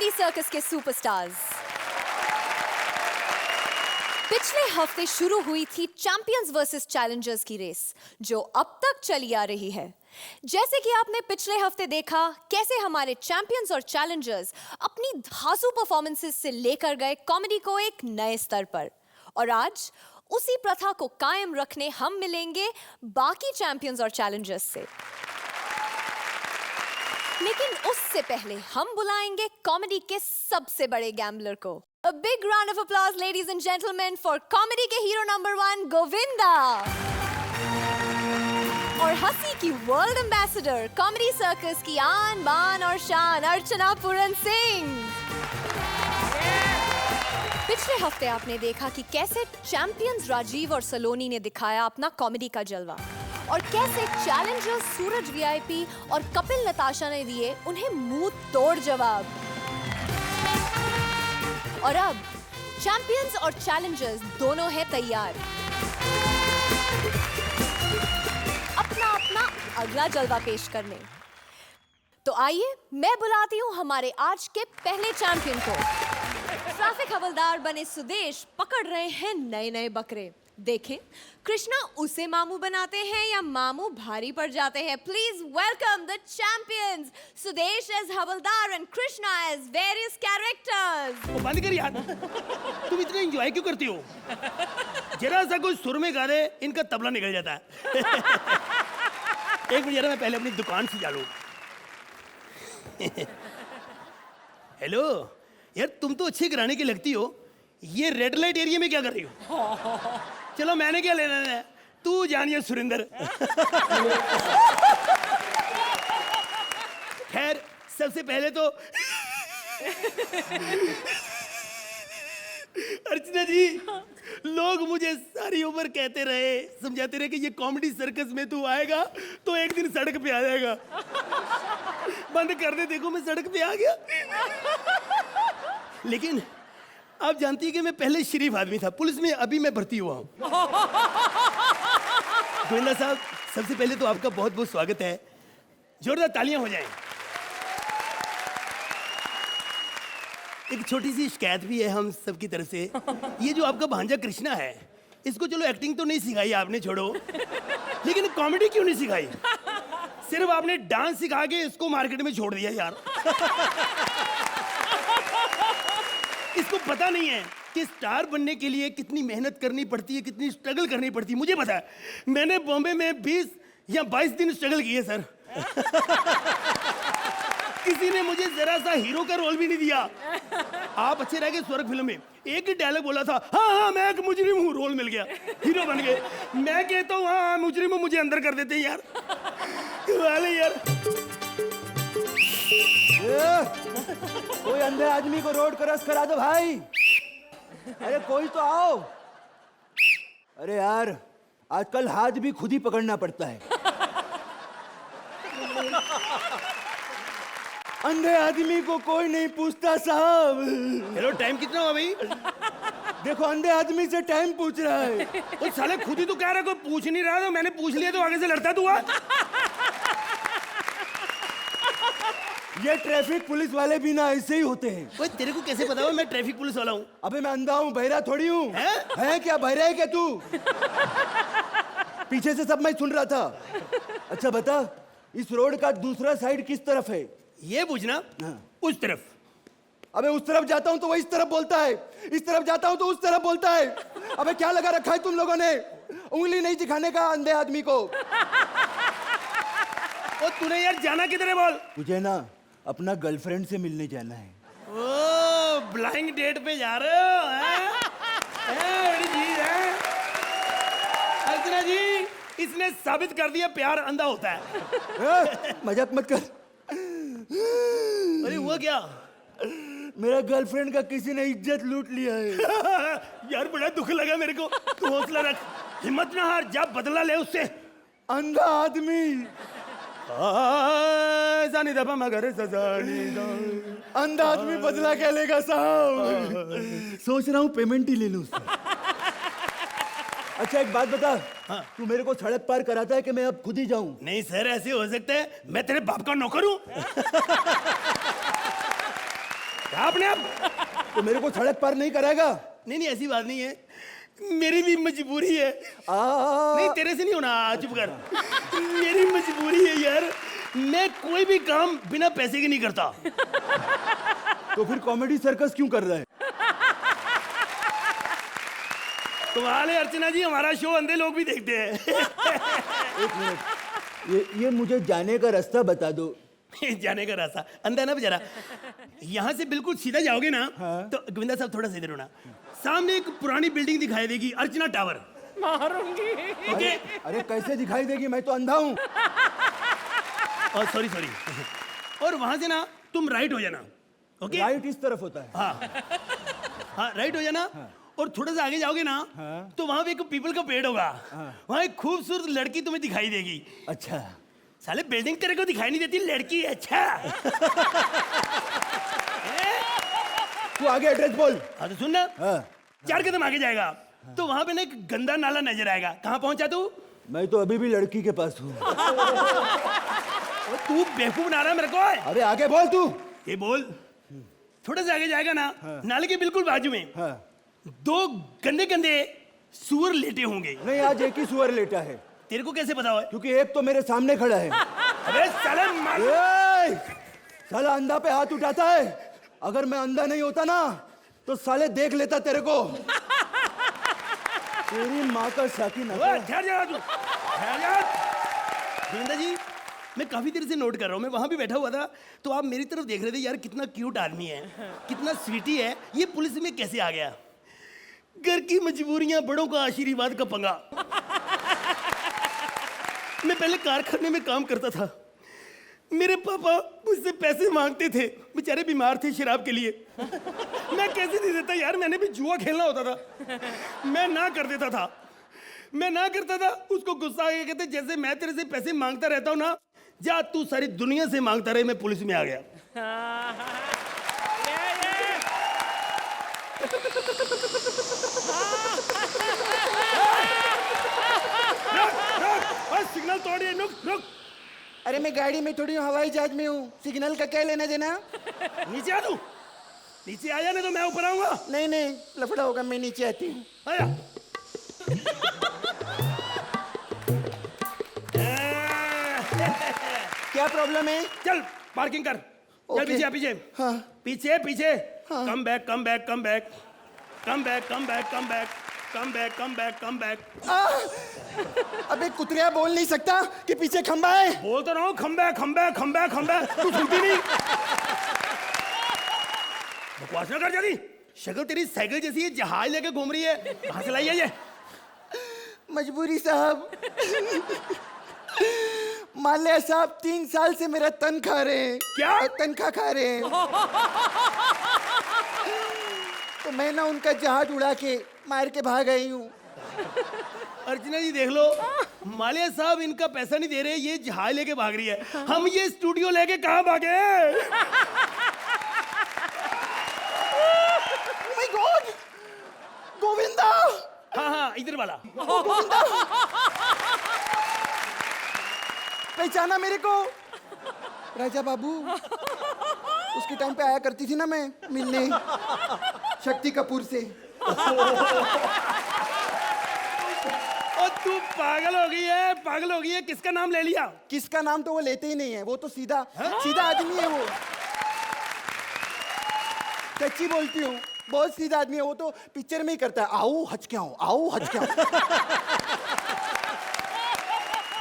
Comedy Circus के superstars. पिछले हफ्ते शुरू हुई थी चैंपियंस वर्सेस चैलेंजर्स की रेस, जो अब तक चली आ रही है। जैसे कि आपने पिछले हफ्ते देखा कैसे हमारे चैंपियंस और चैलेंजर्स अपनी धांसू परफॉर्मेंसेस से लेकर गए कॉमेडी को एक नए स्तर पर, और आज उसी प्रथा को कायम रखने हम मिलेंगे बाकी चैंपियंस और चैलेंजर्स से। लेकिन उससे पहले हम बुलाएंगे कॉमेडी के सबसे बड़े गैम्बलर को। A big round of applause, ladies and gentlemen, for comedy के हीरो नंबर 1 गोविंदा और हंसी की वर्ल्ड एम्बेसडर, कॉमेडी सर्कस की आन बान और शान, अर्चना पूरन सिंह। पिछले हफ्ते आपने देखा कि कैसे चैंपियंस राजीव और सलोनी ने दिखाया अपना कॉमेडी का जलवा, और कैसे चैलेंजर्स सूरज वीआईपी और कपिल नताशा ने दिए उन्हें मुंह तोड़ जवाब। और अब चैंपियंस और चैलेंजर्स दोनों हैं तैयार अपना अपना अगला जलवा पेश करने। तो आइए मैं बुलाती हूँ हमारे आज के पहले चैंपियन को। ट्रैफिक हवलदार बने सुदेश पकड़ रहे हैं नए नए बकरे। देखें कृष्णा उसे मामू बनाते हैं या मामू भारी पड़ जाते हैं। Please welcome the champions, Sudesh as havaldar and Krishna as various characters. बंद कर यार, तुम इतना एंजॉय क्यों करती हो? जरा सा कोई सुर में गा दे, इनका तबला निकल जाता है। एक मिनट जरा, मैं पहले अपनी दुकान सजा लूं। हेलो यार, तुम तो अच्छी कराने की लगती हो, ये रेड लाइट एरिया में क्या कर रही हो? चलो मैंने क्या लेना है, तू जानिए सुरिंदर। खैर सबसे पहले तो अर्चना जी, लोग मुझे सारी उम्र कहते रहे, समझाते रहे कि ये कॉमेडी सर्कस में तू आएगा तो एक दिन सड़क पे आ जाएगा। बंद कर दे, देखो मैं सड़क पे आ गया। लेकिन आप जानती है कि मैं पहले शरीफ आदमी था, पुलिस में अभी मैं भर्ती हुआ हूँ। गोविंदा साहब, सबसे पहले तो आपका बहुत बहुत स्वागत है, जोरदार तालियां हो जाएं। एक छोटी सी शिकायत भी है हम सबकी तरफ से। ये जो आपका भांजा कृष्णा है, इसको चलो एक्टिंग तो नहीं सिखाई आपने, छोड़ो, लेकिन कॉमेडी क्यों नहीं सिखाई? सिर्फ आपने डांस सिखा के इसको मार्केट में छोड़ दिया यार। इसको पता नहीं है कि स्टार बनने के लिए कितनी मेहनत करनी पड़ती है, कितनी स्ट्रगल करनी पड़ती है। मुझे पता है, मैंने बॉम्बे में 20 या 22 दिन स्ट्रगल किए सर। किसी ने मुझे जरा सा हीरो का रोल भी नहीं दिया। आप अच्छे रह गए स्वर्ग फिल्म में, एक ही डायलॉग बोला था, हाँ हाँ मैं एक मुजरिम हूँ, रोल मिल गया, हीरो बन गए। मैं कहता हूँ हाँ मुजरिम हूँ, मुझे अंदर कर देते हैं यार। वाले यार, कोई अंधे आदमी को रोड क्रॉस करा दो भाई। अरे कोई तो आओ। अरे यार, आजकल हाथ भी खुद ही पकड़ना पड़ता है। अंधे आदमी को कोई नहीं पूछता साहब। हेलो, टाइम कितना हुआ भाई? देखो अंधे आदमी से टाइम पूछ रहा है। वो साले खुद ही तो कह रहा, कोई पूछ नहीं रहा, तो मैंने पूछ लिया तो आगे से लड़ता तू। ये ट्रैफिक पुलिस वाले भी ना ऐसे ही होते हैं। ओए तेरे को कैसे पता हुआ मैं ट्रैफिक पुलिस वाला हूँ? अबे मैं अंधा हूँ, बहरा थोड़ी हूँ। है क्या, बहरा है क्या तू? पीछे से सब मैं सुन रहा था। अच्छा बता, इस रोड का दूसरा साइड किस तरफ है? ये पूछना। हाँ। उस तरफ। अबे उस तरफ जाता हूँ तो वो इस तरफ बोलता है, इस तरफ जाता हूँ तो उस तरफ बोलता है। अबे क्या लगा रखा है तुम लोगों ने? उंगली नहीं दिखाने का अंधे आदमी को। और तूने यार जाना किधर है बोल? तुझे ना अपना गर्लफ्रेंड से मिलने जाना है। ओ ब्लाइंड डेट पे जा रहे हो? बड़ी चीज है अर्चना जी, इसने साबित कर दिया प्यार अंधा होता है। मजाक मत कर। अरे हुआ क्या? मेरा गर्लफ्रेंड का किसी ने इज्जत लूट लिया है। यार बड़ा दुख लगा मेरे को। तू हौसला रख, हिम्मत ना हार, जा बदला ले उससे। अंधा आदमी अंधा आदमी बदला क्या लेगा साहब? सोच रहा हूँ पेमेंट ही ले लूं उससे। अच्छा एक बात बता, हाँ। तू मेरे को सड़क पार कराता है कि मैं अब खुद ही जाऊं? नहीं सर, ऐसे हो सकता है, मैं तेरे बाप का नौकर हूँ। अपने आप। तो मेरे को सड़क पार नहीं कराएगा? नहीं ऐसी बात नहीं है, मेरी भी मजबूरी है। नहीं तेरे से नहीं होना, चुप कर। मेरी मजबूरी है यार, मैं कोई भी काम बिना पैसे के नहीं करता। तो फिर कॉमेडी सर्कस क्यों कर रहा है? कमाल है अर्चना जी, हमारा शो अंधे लोग भी देखते हैं। एक मिनट, ये मुझे जाने का रास्ता बता दो। जाने का रास्ता अंधा ना बेचारा, यहाँ से बिल्कुल सीधा जाओगे ना। हाँ। तो गोविंदा साहब थोड़ा सा इधर होना, सामने एक पुरानी बिल्डिंग दिखाई देगी, अर्चना टावर। मारूंगी। ओके। अरे कैसे दिखाई देगी, मैं तो अंधा हूँ। सॉरी और वहां से ना तुम राइट हो जाना। ओके। राइट इस तरफ होता है। हाँ राइट हो जाना। और थोड़ा सा आगे जाओगे ना, तो वहां पे एक पीपल का पेड़ होगा। वहां एक खूबसूरत लड़की तुम्हें दिखाई देगी। अच्छा, साले बिल्डिंग तेरे को दिखाई नहीं देती, लड़की है। अच्छा। तू आगे एड्रेस बोल। हाँ तो सुन ना, हाँ। 4 कदम आगे जाएगा तो वहां पे ना एक गंदा नाला नजर आएगा। कहाँ पहुंचा तू? मैं तो अभी भी लड़की के पास हूँ। तू बेवकूफ बना रहा है मेरे को। अरे आगे बोल तू। ये बोल, थोड़ा सा आगे जाएगा ना, नाले के बिल्कुल बाजू में हाँ। 2 गंदे गंदे सुअर लेटे होंगे। नहीं, आज एक ही सुअर लेटा है। तेरे को कैसे पता है? क्योंकि एक तो मेरे सामने खड़ा है। अबे साले मार। ए, साला अंधा पे हाथ उठाता है। अगर मैं अंधा नहीं होता ना तो साले देख लेता तेरे को। तेरी माँ का साकी ना। ठहर जा तू, ठहर जा। गोविंदा जी, मैं काफी देर से नोट कर रहा हूँ, मैं वहां भी बैठा हुआ था तो आप मेरी तरफ देख रहे थे। यार कितना क्यूट आदमी है, कितना स्वीटी है, ये पुलिस में कैसे आ गया? घर की मजबूरियां, बड़ों का आशीर्वाद का पंगा। मैं पहले कारखाने में काम करता था, मेरे पापा मुझसे पैसे मांगते थे, बेचारे बीमार थे शराब के लिए। मैं कैसे नहीं देता यार, मैंने भी जुआ खेलना होता था, मैं ना कर देता था। मैं ना करता था, उसको गुस्सा आ गया, कहते जैसे मैं तेरे से पैसे मांगता रहता हूँ ना, जा तू सारी दुनिया से मांगता रहे। मैं पुलिस में आ गया। सिग्नल तोड़िए, रुक। अरे मैं गाड़ी में थोड़ी हूँ, हवाई जहाज में हूँ, सिग्नल का क्या लेना देना? नीचे आ तू, नीचे आ जा, नहीं तो मैं ऊपर आऊंगा। नहीं लफड़ा होगा, मैं नीचे आती हूँ। आया। क्या प्रॉब्लम है? चल पार्किंग कर। चल ओके। पीछे आ, पीछे। हाँ। पीछे। हाँ। Come back. अबे कुतरिया बोल नहीं सकता कि पीछे खंबा है? बोल तो रहा हूँ, कम बैक। तू सुनती नहीं। बकवास ना कर जल्दी। शक्ल तेरी साइकिल जैसी है, जहाज लेके घूम रही है, कहाँ से लाई है ये? मजबूरी साहब। माल्या साहब 3 साल से मेरा तन खा रहे हैं। क्या? तनख्वाह खा रहे हैं। तो मैं ना उनका जहाज उड़ा के मार के भाग आई हूँ। अर्चना जी देख लो, मालिया साहब इनका पैसा नहीं दे रहे, ये जहाज लेके भाग रही है। हम ये स्टूडियो लेके कहाँ भागे? My God, Govinda. हाँ इधर वाला। गोविंदा, पहचाना मेरे को? राजा बाबू, उसके टाइम पे आया करती थी ना मैं मिलने, शक्ति कपूर से। और तू पागल हो गई है, किसका नाम ले लिया? किसका नाम तो वो लेते ही नहीं है, वो तो सीधा आदमी है वो। सच्ची बोलती हूँ, बहुत सीधा आदमी है वो, तो पिक्चर में ही करता है, आओ हच क्या हो।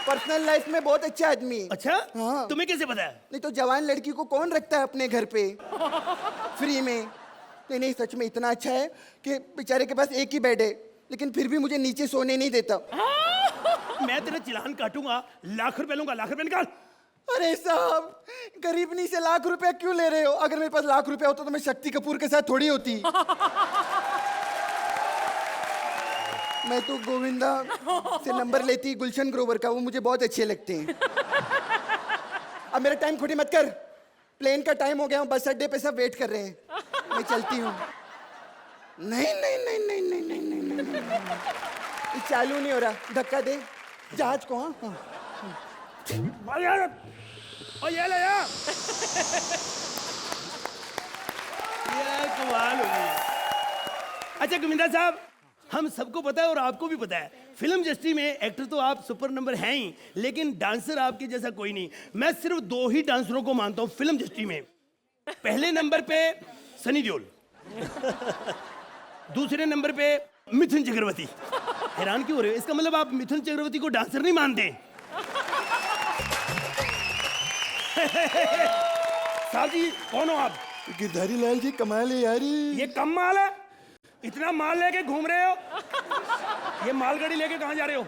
पर्सनल लाइफ में बहुत अच्छा आदमी है। अच्छा? हाँ। तुम्हें कैसे पता है? नहीं तो जवान लड़की को कौन रखता है अपने घर पे फ्री में? नहीं सच में इतना अच्छा है कि बेचारे के पास एक ही बेड है, लेकिन फिर भी मुझे नीचे सोने नहीं देता। मैं तेरा चालान काटूंगा, लाख रुपए लूंगा, लाख रुपए निकाल। अरे साहब, गरीबनी से लाख रुपया क्यों ले रहे हो? अगर मेरे पास लाख रुपया होता तो मैं शक्ति कपूर के साथ थोड़ी होती। मैं तो गोविंदा से नंबर लेती गुलशन ग्रोवर का, वो मुझे बहुत अच्छे लगते हैं। अब मेरा टाइम खोटी मत कर, प्लेन का टाइम हो गया, बस अड्डे पे सब वेट कर रहे हैं, मैं चलती हूँ। नहीं, ये चालू नहीं हो रहा, धक्का दे जहाज को। हाँ और ये ले यार। ये कमाल हो गई। अच्छा गोविंदा साहब, हम सबको पता है और आपको भी पता है, फिल्म इंडस्ट्री में एक्टर तो आप सुपर नंबर हैं ही, लेकिन डांसर आपके जैसा कोई नहीं। मैं सिर्फ 2 ही डांसरों को मानता हूँ फिल्म इंडस्ट्री में। पहले नंबर पे सनी देओल, दूसरे नंबर पे मिथुन चक्रवर्ती। हैरान क्यों हो रहे हो? इसका मतलब आप मिथुन चक्रवर्ती को डांसर नहीं मानते? साहब जी कौन हो आप? गिरधारी लाल जी कमाल है यार। ये कम माल है? इतना माल लेके घूम रहे हो? ये मालगाड़ी लेके कहाँ जा रहे हो?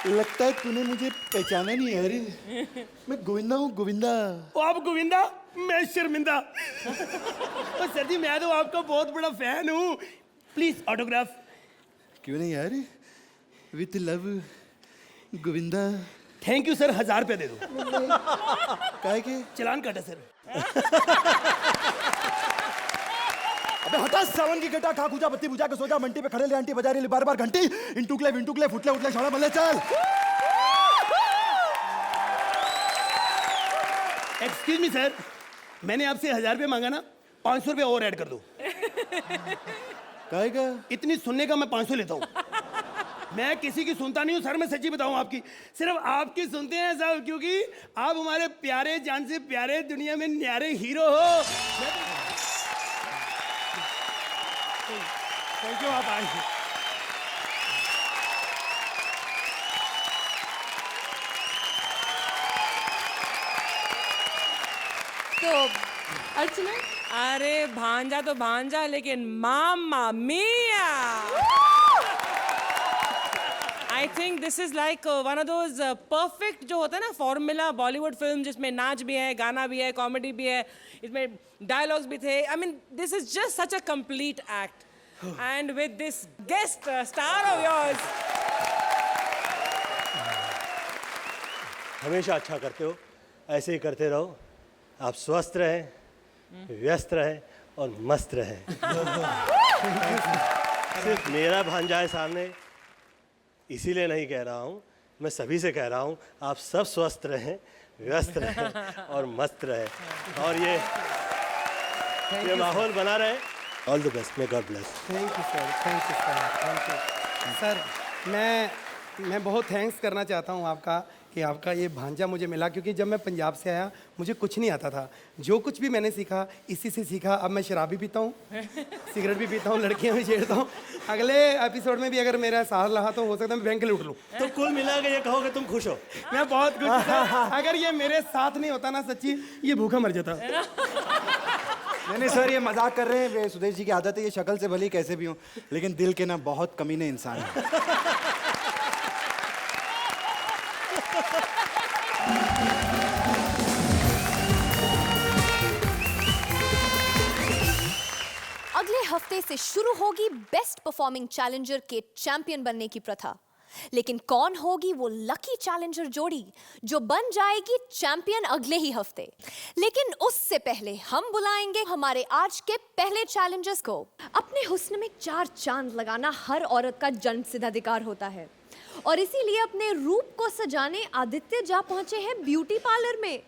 लगता है तूने मुझे पहचाना नहीं यार। मैं गोविंदा हूँ, गोविंदा। ओ आप गोविंदा, मैं शर्मिंदा। ओ सर जी मैं तो आपका बहुत बड़ा फैन हूँ, प्लीज ऑटोग्राफ। क्यों नहीं यार, with love Govinda. Thank you sir, 1000 रुपये दे दो। काहे के? चलान काटा सर। अबे हटा सावन की गटा, खा खूजा बत्ती बुझा के सोचा, मंटी पे खड़े ले आंटी बजा रही बार बार घंटी। इंटुकले फुटले उठले छोड़ा बल्ले चल। एक्सक्यूज मी सर, मैंने आपसे 1000 रुपये मांगा ना, 500 रुपये और ऐड कर दो। काहे का? इतनी सुनने का मैं 500 लेता हूँ। मैं किसी की सुनता नहीं हूँ सर, मैं सच्ची बताऊँ आपकी, सिर्फ आपकी सुनते हैं साहब, क्योंकि आप हमारे प्यारे जान से प्यारे, दुनिया में न्यारे हीरो हो। थैंक यू, आप आए। तो अर्चना, अरे भांजा तो भांजा, लेकिन मामा मिया। I think this is like one of those perfect जो होता है ना फॉर्मूला बॉलीवुड फिल्म, जिसमें नाच भी है, गाना भी है, कॉमेडी भी है, इसमें डायलॉग्स भी थे। I mean this is just such a complete act, and with this guest star of yours. हमेशा अच्छा करते हो, ऐसे ही करते रहो। आप स्वस्थ रहें, व्यस्त रहें और मस्त रहें। सिर्फ मेरा भांजा है सामने, इसीलिए नहीं कह रहा हूँ, मैं सभी से कह रहा हूँ, आप सब स्वस्थ रहें, व्यस्त रहें और मस्त रहें, और ये माहौल बना रहे। All the best, may God bless. Thank you sir, thank you sir, thank you sir. मैं बहुत थैंक्स करना चाहता हूँ आपका कि आपका ये भांजा मुझे मिला, क्योंकि जब मैं पंजाब से आया मुझे कुछ नहीं आता था। जो कुछ भी मैंने सीखा इसी से सीखा। अब मैं शराब भी पीता हूँ, सिगरेट भी पीता हूँ, लड़कियाँ भी छेड़ता हूँ। अगले एपिसोड में भी अगर मेरा साथ रहा तो हो सकता है मैं बैंक लूट लूँ। तो कुल मिला के ये कहो कि तुम खुश हो। मैं बहुत खुश हूँ सर। अगर ये मेरे साथ नहीं होता ना, सच्ची ये भूखा मर जाता। नहीं सर, ये मजाक कर रहे हैं। वे सुदेश जी की आदत है, ये शक्ल से भली कैसे भी हो, लेकिन दिल के ना बहुत कमीने इंसान है। अगले हफ्ते से शुरू होगी बेस्ट परफॉर्मिंग चैलेंजर के चैंपियन बनने की प्रथा। लेकिन कौन होगी वो लकी चैलेंजर जोड़ी जो बन जाएगी चैंपियन अगले ही हफ्ते? लेकिन उससे पहले हम बुलाएंगे हमारे आज के पहले चैलेंजर्स को। अपने हुस्न में 4 चांद लगाना हर औरत का जन्मसिद्ध अधिकार होता है, और इसीलिए अपने रूप को सजाने आदित्य जा पहुंचे हैं ब्यूटी पार्लर में,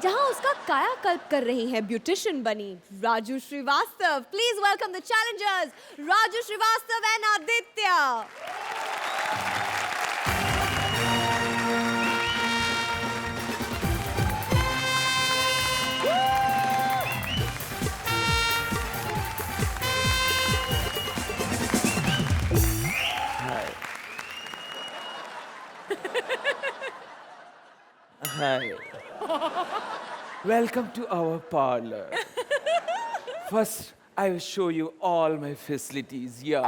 जहां उसका कायाकल्प कर रही हैं ब्यूटिशियन बनी Raju Srivastava. Please welcome the challengers Raju Srivastava and Aditya. Hi. Welcome to our parlor. First, I will show you all my facilities here.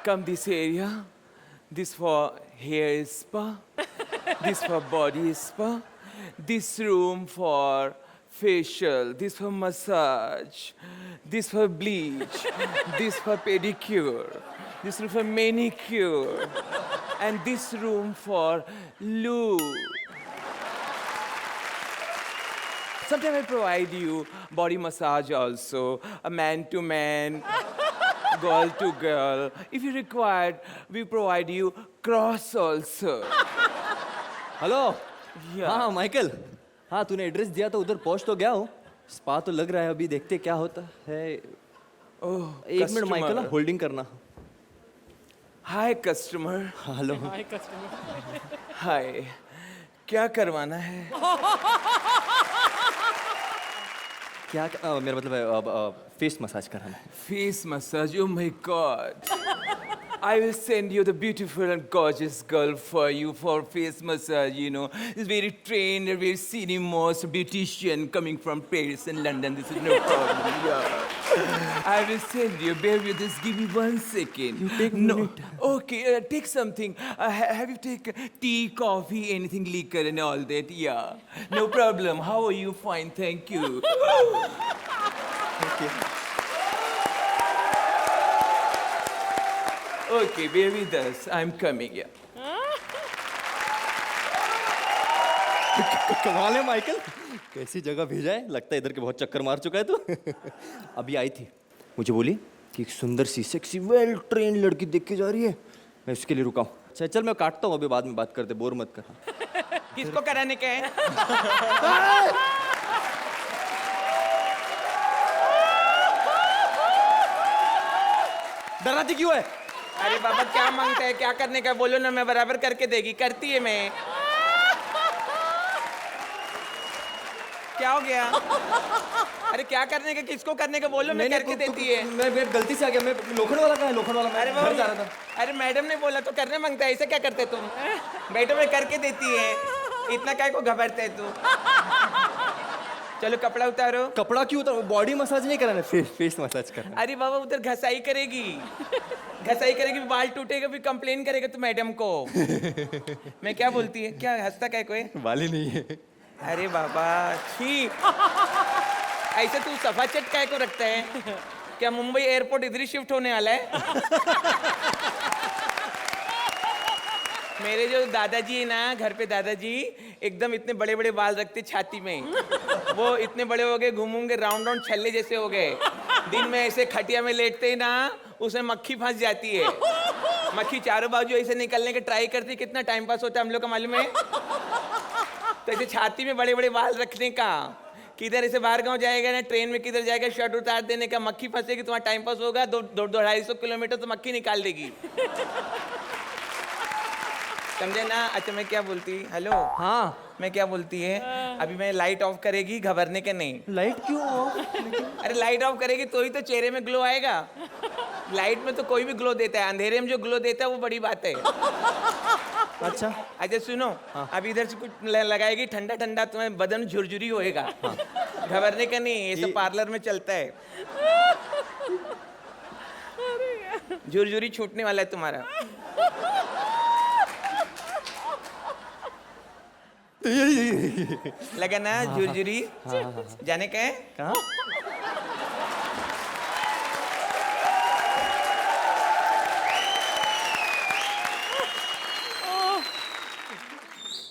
Come this area. This for hair spa. This for body spa. This room for facial. This for massage. This for bleach. This for pedicure. This room for manicure. And this room for lube. Sometimes I provide you body massage also, a man to man, girl to girl. If you required, we provide you cross also. Hello, हाँ Michael, हाँ तूने address दिया तो उधर पहुंच तो गया हूँ। स्पा तो लग रहा है, अभी देखते क्या होता है। ओह, एक मिनट माइकल, customer. होल्डिंग करना। हाय कस्टमर, हेलो। हाय, क्या करवाना है? क्या मेरा मतलब है फेस मसाज कराना है। Face massage, oh my god. I will send you the beautiful and gorgeous girl for you for face massage, you know. This very trained, very senior most beautician coming from Paris and London. This is no problem, yeah. I will send you. Bear with us. Give me 1 second. You take no. minute. Okay, take something. Have you taken tea, coffee, anything, liquor and all that? Yeah. No problem. How are you? Fine, thank you. Okay. Okay, bear with us. I'm coming, yeah. कमाल है Michael, कैसी जगह भेजा है। लगता है इधर के बहुत चक्कर मार चुका है तू। अभी आई थी, मुझे बोली कि एक सुंदर सी सेक्सी वेल ट्रेन लड़की देख के जा रही है, मैं उसके लिए रुका हूँ। अच्छा चल मैं काटता हूँ, अभी बाद में बात करते, बोर मत कर। किसको कराने का है? डराती क्यों है? अरे बाबा क्या मांगता है, क्या करने का बोलो ना, मैं बराबर करके देगी, करती है मैं। क्या हो गया? अरे क्या करने का, किसको करने का बोलो, मैं करके देती है। मैं गलती से आ गया, मैं लोखंड वाला कहाँ है, लोखंड वाला अरे मैं घर जा रहा था। अरे मैडम ने बोला तो करने मांगता है, ऐसे क्या करते तुम? बैठो, मैं करके देती है, इतना काय को घबराते है तू? चलो कपड़ा उतारो। कपड़ा क्यों उतारो? बॉडी मसाज नहीं कराना, फेस मसाज करना। अरे बाबा उधर घसाई करेगी, घसाई करेगी, बाल टूटेगा, फिर कंप्लेन करेगा तू मैडम को। मैं क्या बोलती है, क्या हंसता क्या कोई? वाले नहीं है। अरे बाबा छी, ऐसे तू सफा चट काय को रखता है? क्या मुंबई एयरपोर्ट इधर ही शिफ्ट होने वाला है? मेरे जो दादाजी है ना, घर पे दादाजी एकदम इतने बड़े बड़े बाल रखते छाती में, वो इतने बड़े हो गए, घूमूंगे राउंड राउंड छल्ले जैसे हो गए। दिन में ऐसे खटिया में लेटते ही ना, उसमें मक्खी फंस जाती है, मक्खी चारों बाजू ऐसे निकलने के ट्राई करती है, कितना टाइम पास होता है हम लोग का मालूम है? तो ऐसे छाती में बड़े बड़े बाल रखने का, किधर ऐसे बाहर गांव जाएगा ना, ट्रेन में किधर जाएगा, शर्ट उतार देने का, मक्खी फंसेगी, तुम्हारा टाइम पास होगा, 250 किलोमीटर तो मक्खी निकाल देगी, समझे ना? अच्छा मैं क्या बोलती, हेलो हाँ मैं क्या बोलती है, अभी मैं लाइट ऑफ करेगी, घबरने के नहीं। लाइट क्यों ऑफ? अरे लाइट ऑफ करेगी तो ही तो चेहरे में ग्लो आएगा, लाइट में तो कोई भी ग्लो देता है, अंधेरे में जो ग्लो देता है वो बड़ी बात है। अच्छा अच्छा सुनो, अभी इधर से कुछ लगाएगी ठंडा ठंडा, तुम्हें बदन झुरझुरी होएगा, घबरने का नहीं, ये सब पार्लर में चलता है, झुरझुरी छूटने वाला है तुम्हारा। लगा ना झुरझुरी? जाने का है? कहाँ?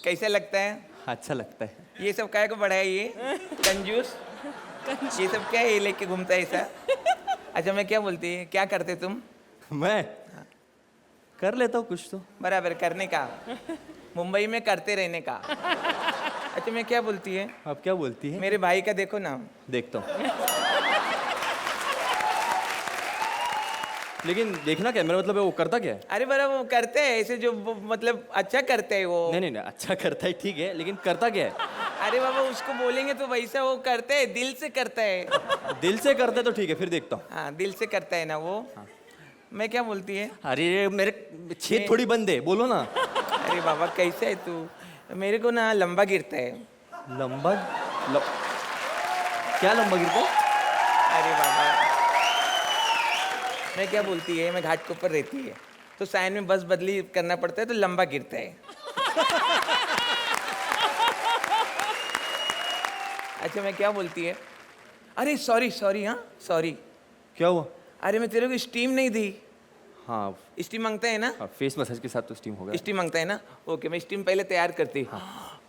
कैसा लगता है? अच्छा लगता है। ये सब काय को बढ़ाया ये कंजूस, ये सब क्या है, ये लेके घूमता है ऐसा? अच्छा मैं क्या बोलती है, क्या करते तुम? मैं कर लेता हूँ कुछ तो। बराबर करने का, मुंबई में करते रहने का। अच्छा मैं क्या बोलती है, आप क्या बोलती है? मेरे भाई का देखो ना। देखता हूँ, लेकिन देखना क्या, मेरा मतलब है वो करता क्या है? अरे बराबर वो करते हैं ऐसे जो मतलब अच्छा करते हैं वो। नहीं अच्छा करता है ठीक है, लेकिन करता क्या है? अरे बाबा उसको बोलेंगे तो वैसा वो करते है, दिल से करता है। दिल से करता है तो ठीक है, फिर देखता हूँ। हाँ दिल से करता है ना वो। हाँ। मैं क्या बोलती है, अरे मेरे छेद थोड़ी बंद है, बोलो ना। अरे बाबा कैसे है तू, मेरे को ना लंबा गिरता है। क्या लंबा गिरता है? अरे बाबा मैं क्या बोलती है, मैं घाट के ऊपर रहती है तो साइन में बस बदली करना पड़ता है तो लंबा गिरता है। अच्छा मैं क्या बोलती है, अरे सॉरी हाँ सॉरी। क्या हुआ? अरे मैं तेरे को स्टीम नहीं दी। हाँ स्टीम मांगता है ना? फेस मसाज के साथ तो स्टीम होगा। स्टीम मांगता है ना? ओके मैं स्टीम पहले तैयार करती। हाँ।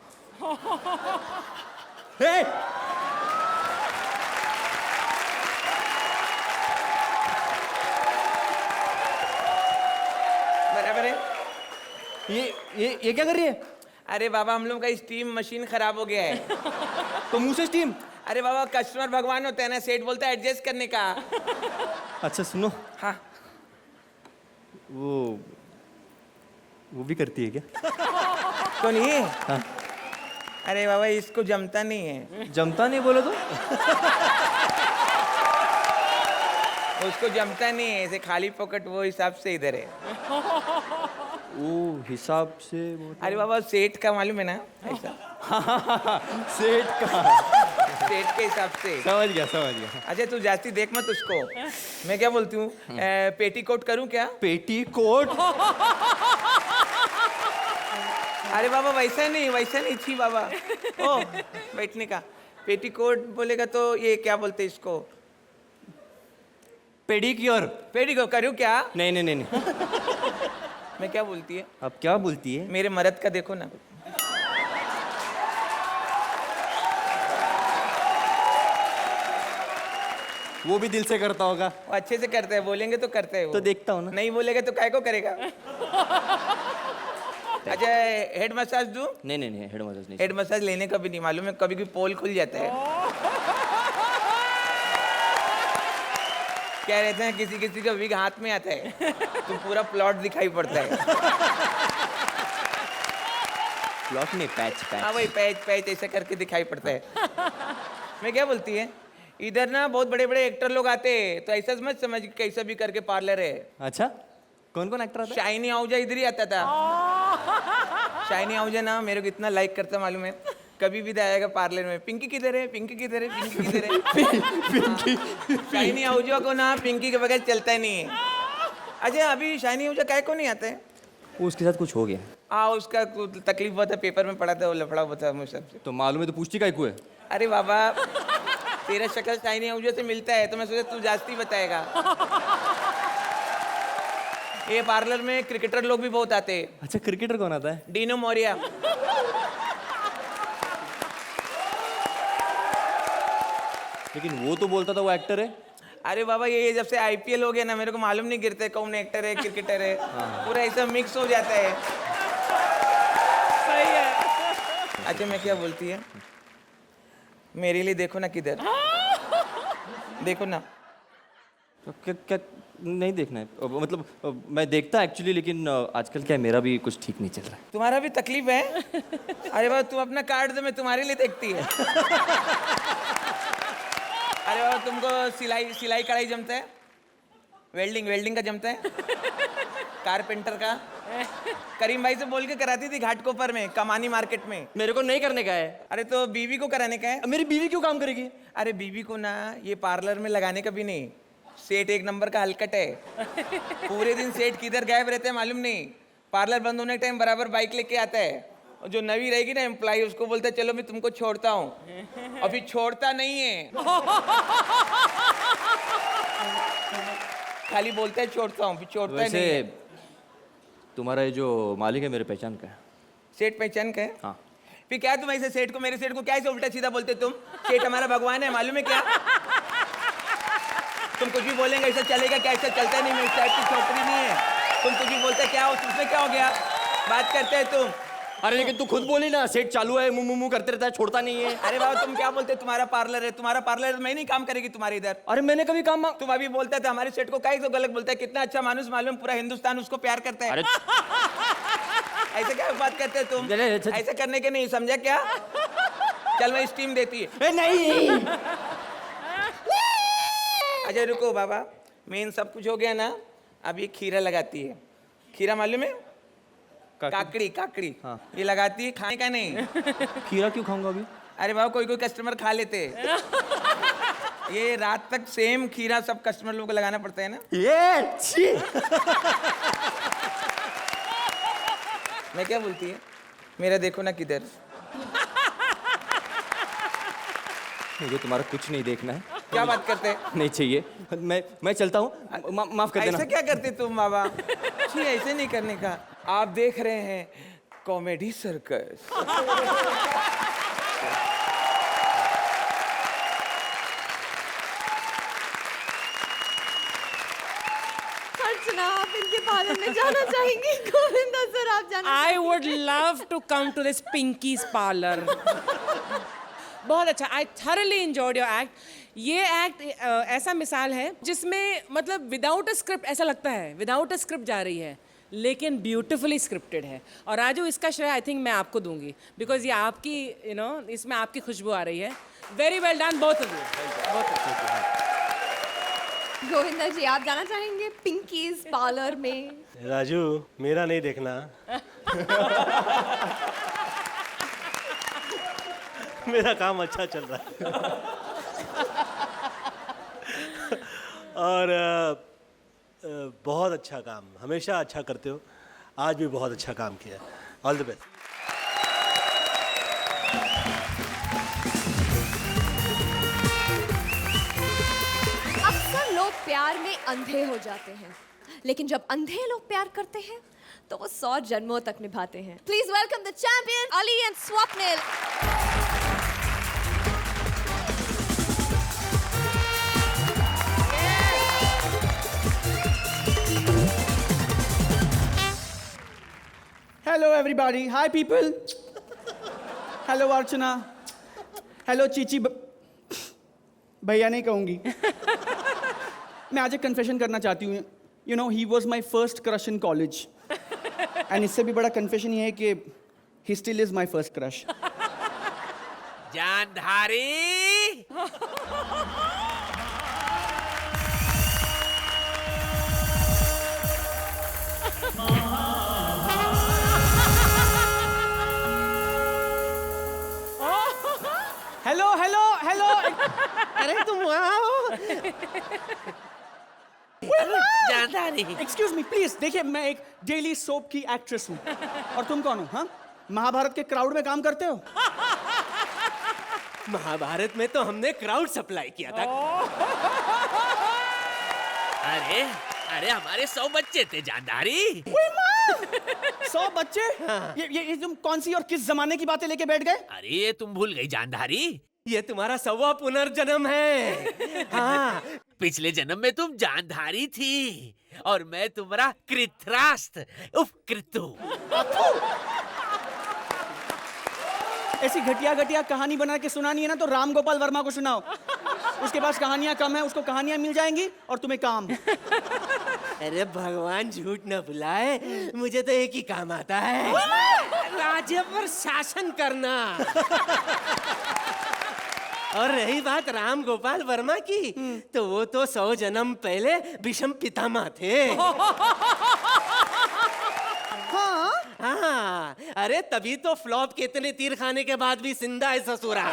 बराबर है। ये क्या कर रही है? अरे बाबा हम लोग का स्टीम मशीन खराब हो गया है। तो मुंह से स्टीम। अरे बाबा कस्टमर भगवान होता है ना, सेठ बोलता है एडजस्ट करने का। अच्छा सुनो, हाँ वो भी करती है क्या? कौन ये? हाँ। अरे बाबा इसको जमता नहीं है। जमता नहीं बोलो तो? उसको जमता नहीं है, ऐसे खाली पॉकेट वो हिसाब से इधर है। वो हिसाब से अरे बाबा सेठ का मालूम है ना ऐसा। सेठ का। सेठ के हिसाब से। समझ गया समझ गया। अच्छा तू जाती देख मत उसको। मैं क्या बोलती हूँ, पेटीकोट करूँ क्या? पेटीकोट? अरे बाबा वैसा नहीं छी बाबा। ओ बैठने का पेटीकोट बोलेगा तो ये क्या बोलते हैं इसको? पेडिक्योर। पेटीकोट करूँ क्या? नहीं नहीं नहीं नहीं। मैं क्या बोलती है? अब क्या बोलती है? मेरे मर्द का देखो ना। वो भी दिल से करता होगा। वो अच्छे से करता है, बोलेंगे तो करता है वो। तो देखता हूँ ना। नहीं बोलेगा तो काय को करेगा? अच्छा हेड मसाज दूं? नहीं नहीं नहीं, हेड मसाज नहीं। हेड मसाज लेने का भी नहीं मालूम है, कभी कभी पोल खुल जाता है। क्या रहता है किसी किसी का विग हाथ में आता है तो पूरा प्लॉट दिखाई पड़ता है। प्लॉट नहीं, पैच हाँ पैच। वही पैच पैच ऐसा करके दिखाई पड़ता है। मैं क्या बोलती है, इधर ना बहुत बड़े बड़े एक्टर लोग आते हैं, तो ऐसा मत समझ कि कैसा भी करके पार्लर है। अच्छा कौन कौन एक्टर आता है? शाइनी आहूजा इधर ही आता था। शाइनी आहूजा ना मेरे को इतना लाइक करता मालूम है, कभी भी आएगा पार्लर में, पिंकी किधर है, पिंकी किधर है, पिंकी किधर है। पिंकी। शाइनी आहूजा को ना पिंकी के बगैर चलता ही नहीं है। अच्छा अभी शाइनी आहूजा काय को नहीं आते हैं? वो उसके साथ कुछ हो गया। उसका कुछ तकलीफ हुआ था, पेपर में पढ़ा था, वो लफड़ा हुआ था मुझ सबसे। तो मालूम है तो पूछती काय को है? अरे बाबा तेरा शक्ल शाइनी आहूजा से मिलता है तो मैं सोचा तू जास्ती बताएगा। ये पार्लर में क्रिकेटर लोग भी बहुत आते हैं। अच्छा क्रिकेटर कौन आता है? डीनो मोरिया। लेकिन वो तो बोलता था वो एक्टर है। अरे बाबा ये जब से आईपीएल हो गया ना, मेरे को मालूम नहीं गिरता है कौन एक्टर है क्रिकेटर है। पूरा ऐसा मिक्स हो जाता है। सही है। अच्छा मैं क्या बोलती है, मेरे लिए देखो ना किधर, देखो ना। क्या क्या नहीं देखना है? मतलब मैं देखता एक्चुअली, लेकिन आजकल क्या है, मेरा भी कुछ ठीक नहीं चल रहा है। तुम्हारा भी तकलीफ है? अरे बाबा तुम अपना कार्ड दो, मैं तुम्हारे लिए देखती है। अरे बाबा तुमको सिलाई कढ़ाई जमता है? वेल्डिंग का जमता है? कारपेंटर का? करीम भाई से बोल के कराती थी घाटकोपर में, कमानी मार्केट में। मेरे को नहीं करने का है। अरे तो बीवी को कराने का है। मेरी बीवी क्यों काम करेगी? अरे बीवी को ना ये पार्लर में लगाने का भी नहीं, सेठ एक नंबर का हलकट है। पूरे दिन सेठ किधर गायब रहते हैं मालूम नहीं। पार्लर बंद होने के टाइम बराबर बाइक लेके आता है, और जो नवी रहेगी ना एम्प्लॉय, उसको बोलता है चलो मैं तुमको छोड़ता हूँ। अभी छोड़ता नहीं है, खाली बोलता है छोड़ता हूँ, फिर छोड़ता ही नहीं है। तुम्हारा ये जो मालिक है मेरे पहचान का है। सेठ पहचान का है? हाँ। फिर क्या तुम ऐसे सेठ को, मेरे सेठ को क्या ऐसे उल्टा सीधा बोलते तुम? सेठ हमारा भगवान है मालूम है क्या? तुम कुछ भी बोलेंगे ऐसा चलेगा क्या? ऐसा चलता नहीं, मेरी टाइप की छोकरी नहीं है। तुम कुछ भी बोलते क्या, उसमें क्या हो गया? बात करते हैं तुम। अरे लेकिन तू खुद बोली ना, सेठ चालू है, मुंह मुंह करते रहता है, छोड़ता नहीं है। अरे बाबा तुम क्या बोलते, तुम्हारा पार्लर है, तुम्हारा पार्लर मैं नहीं काम करेगी तुम्हारे इधर। अरे मैंने कभी काम मांग। तुम अभी बोलता था हमारे सेठ को काहे तो गलत बोलता है, कितना अच्छा मानुस मालूम, पूरा हिंदुस्तान उसको प्यार करता है। अरे ऐसे क्या बात करते हैं तुम? ऐसे करने के नहीं, समझा क्या? चल मैं स्टीम देती है। नहीं। अच्छा रुको बाबा, मेन सब कुछ हो गया ना, अब ये खीरा लगाती है। खीरा मालूम है? काकड़ी। हाँ। ये लगाती है, खाने का नहीं। खीरा क्यों खाऊंगा अभी? अरे बाबा कोई कस्टमर खा लेते हैं। ये रात तक सेम खीरा सब कस्टमर लोगों को लगाना पड़ता है ना। ये छी। मैं क्या बोलती है, मेरा देखो ना किधर। मुझे तुम्हारा कुछ नहीं देखना है। क्या बात करते हैं? नहीं चाहिए। मैं चलता हूँ, माफ कर देना। ऐसे क्या करते तुम बाबा? छी ऐसे नहीं करने का। आप देख रहे हैं कॉमेडी सर्कस। अर्चना, आप इनके पार्लर में जाना चाहेंगी? गोविंदा सर, आप जाना I would love to come to this Pinky's parlor. बहुत अच्छा, I thoroughly enjoyed your act. ये एक्ट ऐसा मिसाल है जिसमें मतलब विदाउट अ स्क्रिप्ट ऐसा लगता है विदाउट अ स्क्रिप्ट जा रही है, लेकिन ब्यूटिफुली स्क्रिप्टेड है. और राजू, इसका श्रेय आई थिंक मैं आपको दूंगी, बिकॉज ये आपकी इसमें आपकी खुशबू आ रही है. Very well done both of you. Govinda ji, आप जाना चाहेंगे पिंकीज पार्लर में? राजू, मेरा नहीं देखना. मेरा काम अच्छा चल रहा है. और बहुत अच्छा काम, हमेशा अच्छा करते हो. आज भी बहुत अच्छा काम किया. All the best. अक्सर लोग प्यार में अंधे हो जाते हैं, लेकिन जब अंधे लोग प्यार करते हैं तो वो 100 जन्मों तक निभाते हैं. Please welcome the champion Ali and Swapnil. Hello everybody. Hi people. Hello Archana. Hello Chichi. भैया नहीं कहूंगी. मैं आज एक कन्फेशन करना चाहती हूँ. You know, he was my first crush in college. And इससे भी बड़ा कन्फेशन ये है कि he still is my first crush. जानधारी हेलो हेलो हेलो. अरे तुम आओ. जानधारी, एक्सक्यूज मी प्लीज. देखिए, मैं एक डेली सोप की एक्ट्रेस हूँ. और तुम कौन हो? हाँ, महाभारत के क्राउड में काम करते हो? महाभारत में तो हमने क्राउड सप्लाई किया था. अरे अरे हमारे 100 बच्चे थे जानधारी. 100 बच्चे? ये तुम कौन सी और किस जमाने की बातें लेके बैठ गए? अरे ये तुम भूल गई जानधारी. ये तुम्हारा 100वां पुनर्जन्म है. हाँ, पिछले जन्म में तुम जानधारी थी और मैं तुम्हारा कृतराष्ट्र उफ कृतु. ऐसी घटिया घटिया कहानी बना के सुनानी है ना तो राम गोपाल वर्मा को सुनाओ. उसके पास कहानियां कम है, उसको कहानियां मिल जाएंगी और तुम्हें काम. अरे भगवान झूठ न बुलाए, मुझे तो एक ही काम आता है, राज्य पर शासन करना. और रही बात राम गोपाल वर्मा की, तो वो तो 100 जन्म पहले विषम पितामह थे. हाँ, अरे तभी तो फ्लॉप के इतने तीर खाने के बाद भी जिंदा है ससुरा.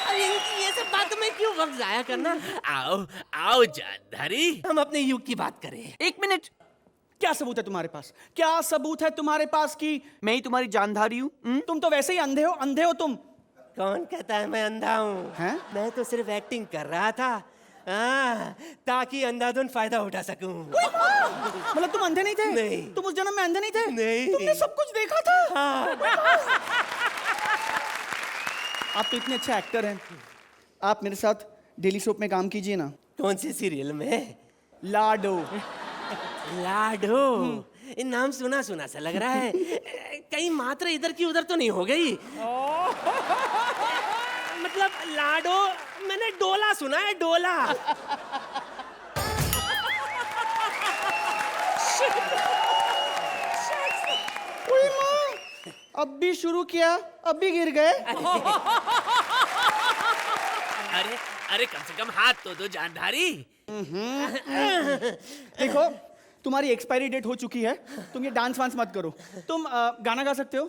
अरे ये सब बात में क्यों वक्त जाया करना. आओ आओ जानधारी, हम अपने युग की बात करें. एक मिनट. क्या सबूत है तुम्हारे पास? क्या सबूत है तुम्हारे पास कि मैं ही तुम्हारी जानधारी हूँ? तुम तो वैसे ही अंधे हो. अंधे हो तुम. कौन कहता है मैं अंधा हूँ? हैं? मैं तो सिर्फ एक्टिंग कर रहा था, ताकि अंधाधुन फायदा उठा सकूं. मतलब तुम अंधे नहीं थे? नहीं. तुम उस जन्म में अंधे नहीं थे? नहीं. तुमने सब कुछ देखा था? हाँ. आप तो इतने अच्छे एक्टर हैं. आप मेरे साथ डेली सोप में काम कीजिए ना. कौन से सीरियल में? लाडो. लाडो. ये नाम सुना सुना सा लग रहा है. कहीं मात्रा इधर की उधर तो नहीं हो गई? मतलब लाडो, मैंने डोला सुना है, डोला. अब भी शुरू किया, अब भी गिर गए. अरे अरे कम से कम हाथ तो दो जानधारी. देखो, तुम्हारी एक्सपायरी डेट हो चुकी है. तुम ये डांस वांस मत करो. तुम गाना गा सकते हो?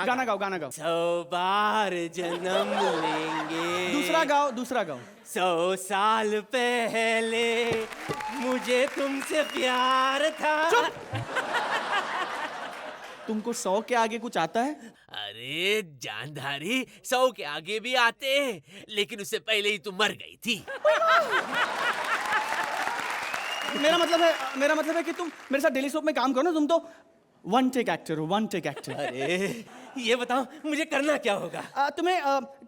गाना गाओ, गाना गाओ. 100 बार जन्म लेंगे. दूसरा गाओ, दूसरा गाओ. 100 साल पहले मुझे तुमसे प्यार था. तुमको 100 के आगे कुछ आता है? अरे जानधारी, 100 के आगे भी आते, लेकिन उससे पहले ही तुम मर गई थी. मेरा मतलब है कि तुम मेरे साथ डेली सोप में काम करो ना. वन टेक एक्टर हो, वन टेक एक्टर। अरे ये बताओ मुझे करना क्या होगा? तुम्हें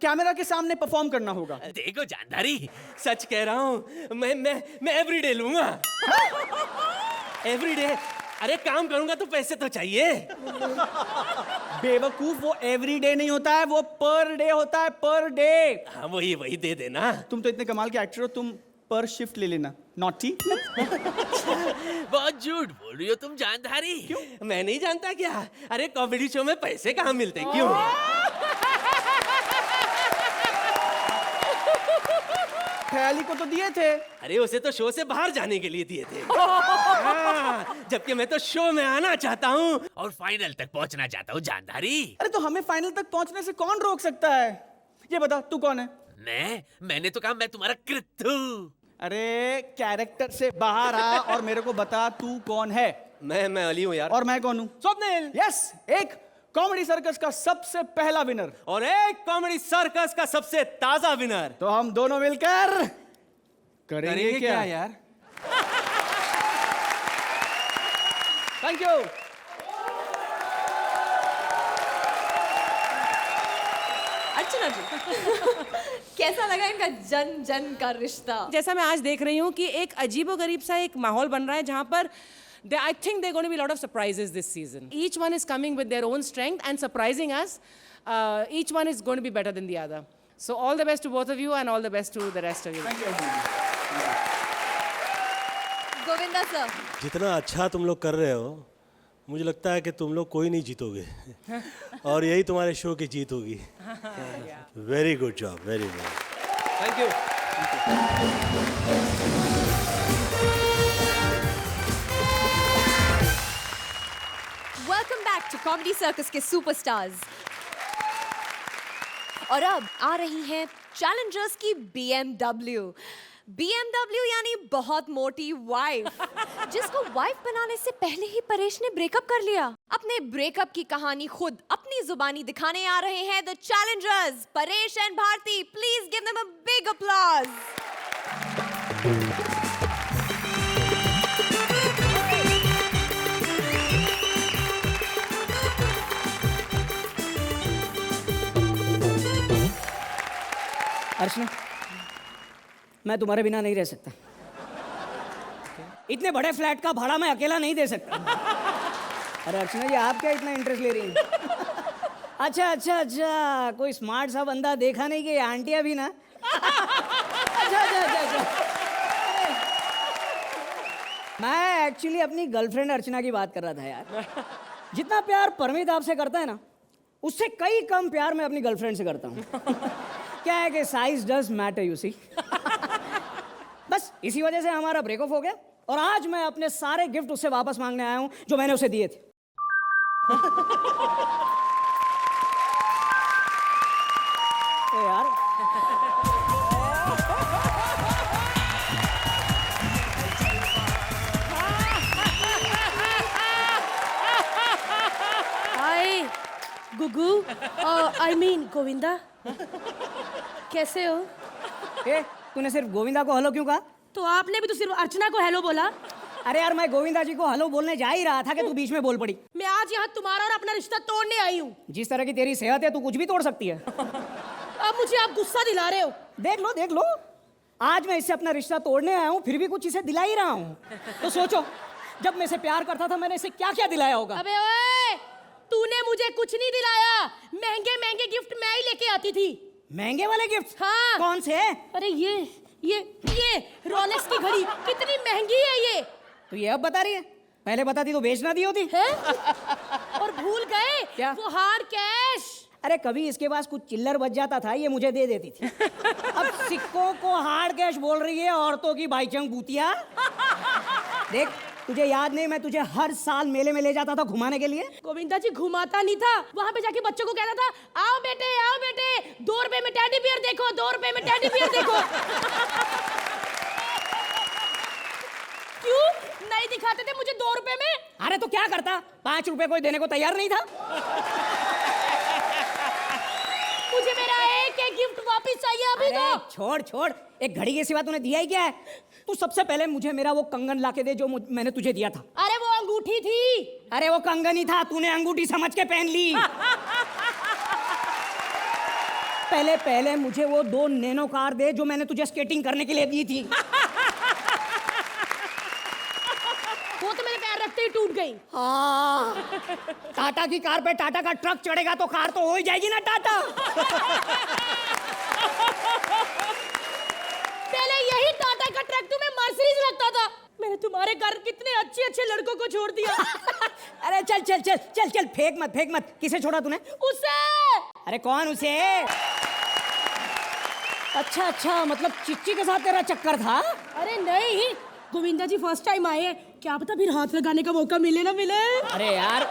कैमरा के सामने परफॉर्म करना होगा। देखो जानदारी, सच कह रहा हूँ, मैं एवरीडे लूंगा। एवरीडे? अरे काम करूंगा तो पैसे तो चाहिए। बेवकूफ, वो एवरीडे नहीं होता है, वो पर डे होता है, पर डे। हाँ वही दे देना। तुम तो इतने कमाल के एक्टर हो, तुम पर शिफ्ट ले लेना। नॉटी। बहुत झूठ बोल रही हो तुम जानदारी। क्यों? मैं नहीं जानता क्या? अरे कॉमेडी शो में पैसे कहाँ मिलते, क्यों? ख्याली को तो दिए थे। अरे उसे तो शो से बाहर जाने के लिए दिए थे। हाँ, जबकि मैं तो शो में आना चाहता हूँ और फाइनल तक पहुँचना चाहता हूँ जानदारी। अरे तो हमें फाइनल तक पहुंचने से कौन रोक सकता है? ये बता, तू कौन है? मैंने तो कहा मैं तुम्हारा कृत हूँ। अरे कैरेक्टर से बाहर आ और मेरे को बता तू कौन है। मैं अली हूँ यार। और मैं कौन हूँ? स्वप्निल। यस, एक कॉमेडी सर्कस का सबसे पहला विनर और एक कॉमेडी सर्कस का सबसे ताजा विनर। तो हम दोनों मिलकर करेंगे क्या यार? Thank you. अर्चना जी कैसा लगा इनका जन जन का रिश्ता? जैसा मैं आज देख रही हूँ कि एक अजीबोगरीब सा एक माहौल बन रहा है जहाँ पर I think there are going to be a lot of surprises this season. Each one is coming with their own strength and surprising us. Each one is going to be better than the other. So all the best to both of you and all the best to the rest of you. Thank you. Govinda sir, जितना अच्छा तुम लोग कर रहे हो, मुझे लगता है कि तुम लोग कोई नहीं जीतोगे और यही तुम्हारे शो की जीत होगी। Very good job, very good. Thank you. Welcome back to Comedy Circus के सुपरस्टार्स। और अब आ रही हैं चैलेंजर्स की BMW यानी बहुत मोटी वाइफ, जिसको वाइफ बनाने से पहले ही परेश ने ब्रेकअप कर लिया। अपने ब्रेकअप की कहानी खुद अपनी जुबानी दिखाने आ रहे हैं the challengers Paresh and Bharti. Please give them a big applause. Archana, मैं तुम्हारे बिना नहीं रह सकता। इतने बड़े फ्लैट का भाड़ा मैं अकेला नहीं दे सकता। अरे अर्चना जी, आप क्या इतना इंटरेस्ट ले रही हैं? अच्छा, कोई स्मार्ट सा बंदा देखा नहीं कि आंटियां भी ना? अच्छा। मैं एक्चुअली अपनी गर्लफ्रेंड अर्चना की बात कर रहा था यार। जितना प्यार परमित आपसे करता है ना, उससे कई कम प्यार मैं अपनी गर्लफ्रेंड से करता हूँ। क्या है कि size does matter, you see. बस इसी वजह से हमारा ब्रेकअप हो गया और आज मैं अपने सारे गिफ्ट उससे वापस मांगने आया हूं जो मैंने उसे दिए थे। ए यार, हाय गुगू, आई मीन गोविंदा, कैसे हो? ए, तूने सिर्फ गोविंदा को हेलो क्यों कहा? तो आपने भी तो सिर्फ अर्चना को हेलो बोला। अरे यार, मैं गोविंदा जी को हेलो बोलने जा ही रहा था कि तू बीच में बोल पड़ी। मैं आज यहाँ तुम्हारा और अपना रिश्ता तोड़ने आई हूँ। जिस तरह की तेरी सेहत है, तू कुछ भी तोड़ सकती है। अब मुझे आप गुस्सा दिला रहे हो। देख लो, आज मैं इससे अपना रिश्ता तोड़ने आया हूँ, फिर भी कुछ इसे दिला ही रहा हूँ। तो सोचो, जब मैं इसे प्यार करता था, मैंने इसे क्या क्या दिलाया होगा। अबे ओए, तूने मुझे कुछ नहीं दिलाया। महंगे महंगे गिफ्ट मैं ही लेके आती थी। महंगे वाले गिफ्ट? हाँ। कौन से? अरे ये रोलेक्स की घड़ी कितनी महंगी है ये। तो ये अब बता रही है? पहले बताती तो बेच ना दी होती है? और भूल गए क्या? वो हार्ड कैश। अरे कभी इसके पास कुछ चिल्लर बच जाता था, ये मुझे दे देती थी। अब सिक्कों को हार्ड कैश बोल रही है, औरतों की भाईचंग बूतिया। देख, तुझे याद नहीं, मैं तुझे हर साल मेले में ले जाता था घुमाने के लिए। गोविंदा जी घुमाता नहीं था, वहाँ पे जाके बच्चों को कहता था, आओ बेटे 2 रुपए में टेडी बियर देखो, 2 रुपए में टेडी बियर देखो। क्यों नहीं दिखाते थे मुझे 2 रुपए में? अरे तो क्या करता, 5 रुपए कोई देने को तैयार नहीं था। मुझे मेरा एक गिफ्ट वापस चाहिए अभी। तो छोड़, एक घड़ी के सिवा तूने दिया ही क्या है? तू सबसे पहले मुझे मेरा वो कंगन लाके दे जो मैंने तुझे दिया था। अरे वो अंगूठी अंगूठी थी। अरे वो कंगन ही था, तूने अंगूठी समझ के पहन ली। पहले पहले मुझे वो 2 नैनो कार दे जो मैंने तुझे स्केटिंग करने के लिए दी थी। वो तो मेरे पैर रखते ही टूट गई। हाँ, टाटा की कार पे टाटा का ट्रक चढ़ेगा तो कार तो हो ही जाएगी ना टाटा। पहले यही टाटा का ट्रक तुम्हें मर्सिडीज लगता था। मैंने तुम्हारे घर कितने अच्छे अच्छे लड़कों को छोड़ दिया। अरे चल चल चल चल चल, फेंक मत फेंक मत। किसे छोड़ा तूने? उसे। अरे कौन उसे? अच्छा अच्छा, मतलब चिच्ची के साथ तेरा चक्कर था? अरे नहीं, गोविंदा जी फर्स्ट टाइम आए हैं, क्या पता फिर हाथ लगाने का मौका मिले ना मिले। अरे यार,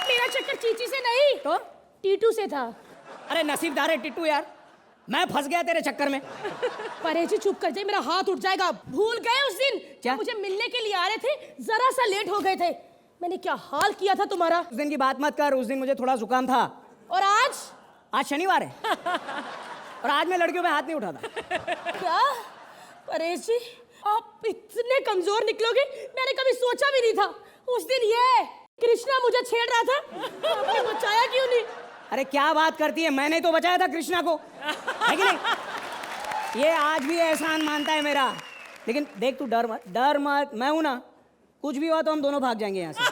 मेरा चक्कर चीची से नहीं तो टीटू से था। अरे नसीबदार है टिट्टू यार, मैं फंस गया तेरे चक्कर में। परहेज जी चुप कर जाए, मेरा हाथ उठ जाएगा। भूल गए उस दिन क्या? मुझे मिलने के लिए आ रहे थे, जरा सा लेट हो गए थे। मैंने क्या हाल किया था तुम्हारा। उस दिन की बात मत कर, उस दिन मुझे थोड़ा जुकाम था। और आज आज शनिवार है और आज मैं लड़कियों पे हाथ नहीं उठाता। क्या परहेज जी, आप इतने कमजोर निकलोगे मैंने कभी सोचा भी नहीं था। उस दिन ये कृष्णा मुझे छेड़ रहा था, आपने बचाया क्यों नहीं? अरे क्या बात करती है, मैंने तो बचाया था कृष्णा को, है कि नहीं? ये आज भी एहसान मानता है मेरा। लेकिन देख, तू डर मत, मैं हूं ना, कुछ भी हुआ तो हम दोनों भाग जाएंगे यहाँ से।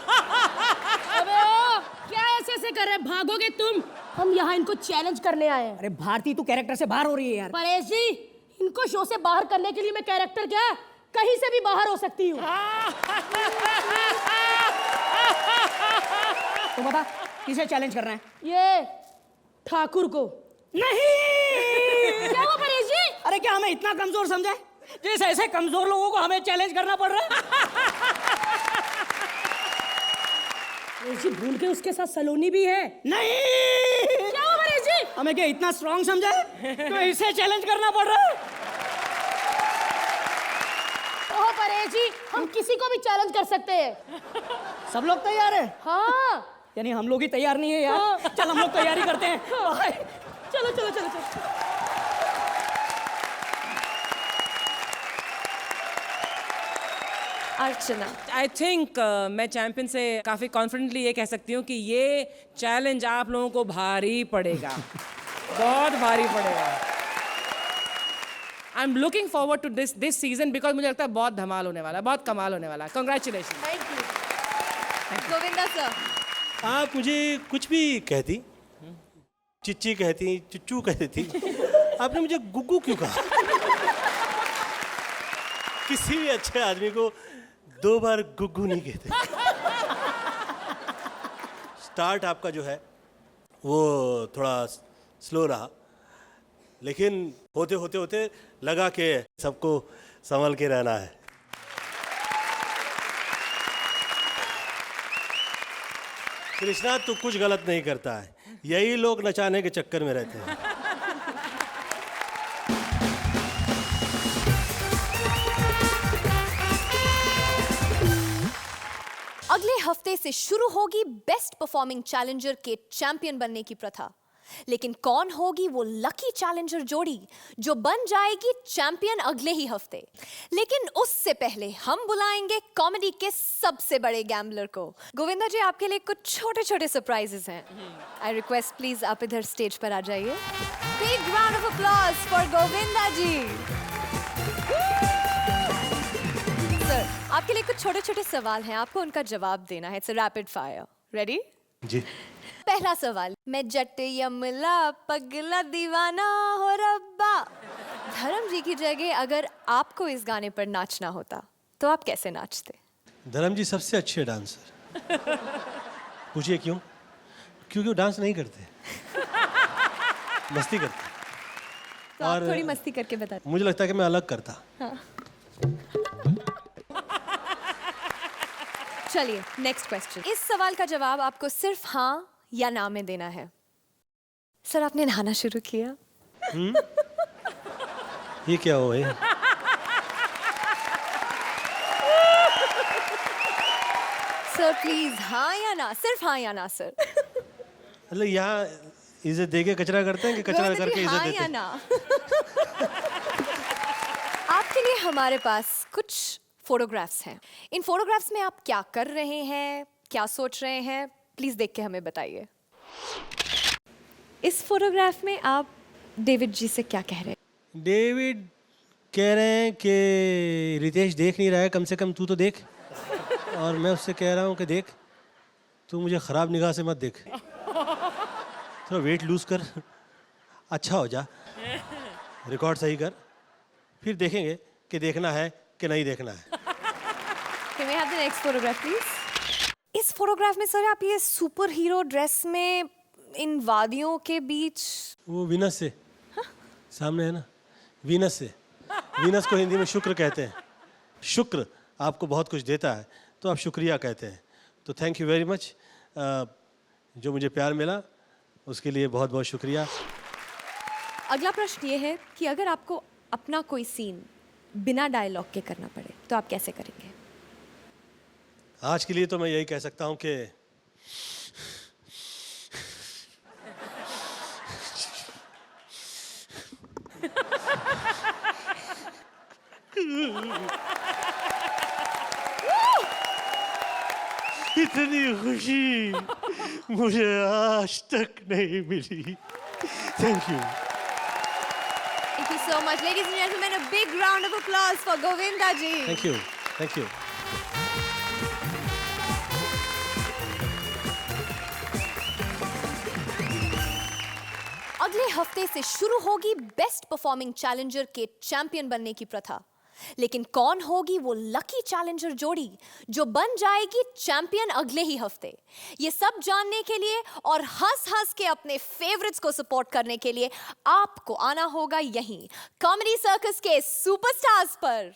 अबे ओ, क्या ऐसे ऐसे कर रहे, भागोगे तुम? हम यहाँ इनको चैलेंज करने आए हैं। अरे भारती, तू कैरेक्टर से बाहर हो रही है यार। परेश जी, इनको शो से बाहर करने के लिए मैं कैरेक्टर क्या कहीं से भी बाहर हो सकती हूँ। तो बता, किसे चैलेंज करना है? ये ठाकुर को। नहीं। क्या हुआ परेश जी? अरे क्या हमें इतना कमजोर समझा है? जैसे ऐसे कमजोर लोगों को हमें चैलेंज करना पड़ रहा है। परेश जी, भूल के उसके साथ सलोनी भी है। नहीं। क्या हुआ परेश जी? हमें क्या इतना स्ट्रॉन्ग समझा है तो इसे चैलेंज करना पड़ रहा है? ओह परेश जी, हम किसी को भी चैलेंज कर सकते हैं। सब लोग तैयार है? हाँ। यानी हम लोग ही तैयार नहीं है यार। हाँ। चल हम लोग तैयारी करते हैं। चलो चलो चलो चलो। अर्चना, आई थिंक मैं चैंपियन से काफ़ी कॉन्फिडेंटली ये कह सकती हूँ कि ये चैलेंज आप लोगों को भारी पड़ेगा, बहुत भारी पड़ेगा। I am looking forward to this season because मुझे लगता है बहुत धमाल होने वाला है, बहुत कमाल होने वाला है। Congratulation. Thank you. Govinda sir, आप मुझे कुछ भी कहती, चिच्ची कहती, चुच्चू कहती, आपने मुझे गुग्गू क्यों कहा? किसी भी अच्छे आदमी को 2 बार गुग्गू नहीं कहते। स्टार्ट आपका जो है वो थोड़ा स्लो रहा, लेकिन होते होते होते लगा कि सबको संभल के रहना है। कृष्णा, तू कुछ गलत नहीं करता है, यही लोग नचाने के चक्कर में रहते हैं। अगले हफ्ते से शुरू होगी बेस्ट परफॉर्मिंग चैलेंजर के चैंपियन बनने की प्रथा। लेकिन कौन होगी वो लकी चैलेंजर जोड़ी जो बन जाएगी चैंपियन अगले ही हफ्ते? लेकिन उससे पहले हम बुलाएंगे कॉमेडी के सबसे बड़े गैम्बलर को। गोविंदा जी, आपके लिए कुछ छोटे छोटे सरप्राइजेस हैं। आई रिक्वेस्ट प्लीज आप इधर स्टेज पर आ जाइए। Big round of applause for Govinda ji. Sir, आपके लिए कुछ छोटे छोटे सवाल हैं, आपको उनका जवाब देना है। It's a rapid fire. Ready? जी। पहला सवाल, मैं जट यमला पगला दीवाना हो रब्बा। धर्म जी की जगह अगर आपको इस गाने पर नाचना होता तो आप कैसे नाचते? धर्म जी सबसे अच्छे डांसर। पूछिए क्यों? क्योंकि वो डांस नहीं करते, मस्ती करते। तो आप थोड़ी मस्ती करके बता। मुझे लगता है कि मैं अलग करता। हाँ। चलिए नेक्स्ट क्वेश्चन। इस सवाल का जवाब आपको सिर्फ हाँ या ना में देना है। सर, आपने नहाना शुरू किया? ये क्या हुआ है? सर प्लीज हाँ या ना, सिर्फ हाँ या ना सर। मतलब यहाँ इज्जत दे के कचरा करते हैं कि कचरा करके इज्जत हाँ देते या हैं? ना? आपके लिए हमारे पास कुछ फोटोग्राफ्स हैं। इन फोटोग्राफ्स में आप क्या कर रहे हैं, क्या सोच रहे हैं, प्लीज देख के हमें बताइए। इस फोटोग्राफ में आप डेविड जी से क्या कह रहे हैं? डेविड कह रहे हैं कि रितेश देख नहीं रहा है, कम से कम तू तो देख। और मैं उससे कह रहा हूँ कि देख, तू मुझे ख़राब निगाह से मत देख, थोड़ा वेट लूज कर, अच्छा हो जा, रिकॉर्ड सही कर, फिर देखेंगे कि देखना है कि नहीं देखना है। Can we have the next photograph, please? इस फोटोग्राफ में सर आप ये सुपर हीरो ड्रेस में इन वादियों के बीच। वो वीनस से सामने है ना, वीनस से। वीनस को हिंदी में शुक्र कहते हैं। शुक्र आपको बहुत कुछ देता है तो आप शुक्रिया कहते हैं। तो थैंक यू वेरी मच, जो मुझे प्यार मिला उसके लिए बहुत बहुत शुक्रिया। अगला प्रश्न ये है कि अगर आपको अपना कोई सीन बिना डायलॉग के करना पड़े तो आप कैसे करेंगे? आज के लिए तो मैं यही कह सकता हूँ कि इतनी खुशी मुझे आज तक नहीं मिली। Thank you. Thank you so much, ladies and gentlemen. A big round of applause for Govinda ji. Thank you, thank you. अगले हफ्ते से शुरू होगी बेस्ट परफॉर्मिंग चैलेंजर के चैंपियन बनने की प्रथा। लेकिन कौन होगी वो लकी चैलेंजर जोड़ी जो बन जाएगी चैंपियन अगले ही हफ्ते? ये सब जानने के लिए और हंस हंस के अपने फेवरेट्स को सपोर्ट करने के लिए आपको आना होगा यहीं कॉमेडी सर्कस के सुपरस्टार्स पर।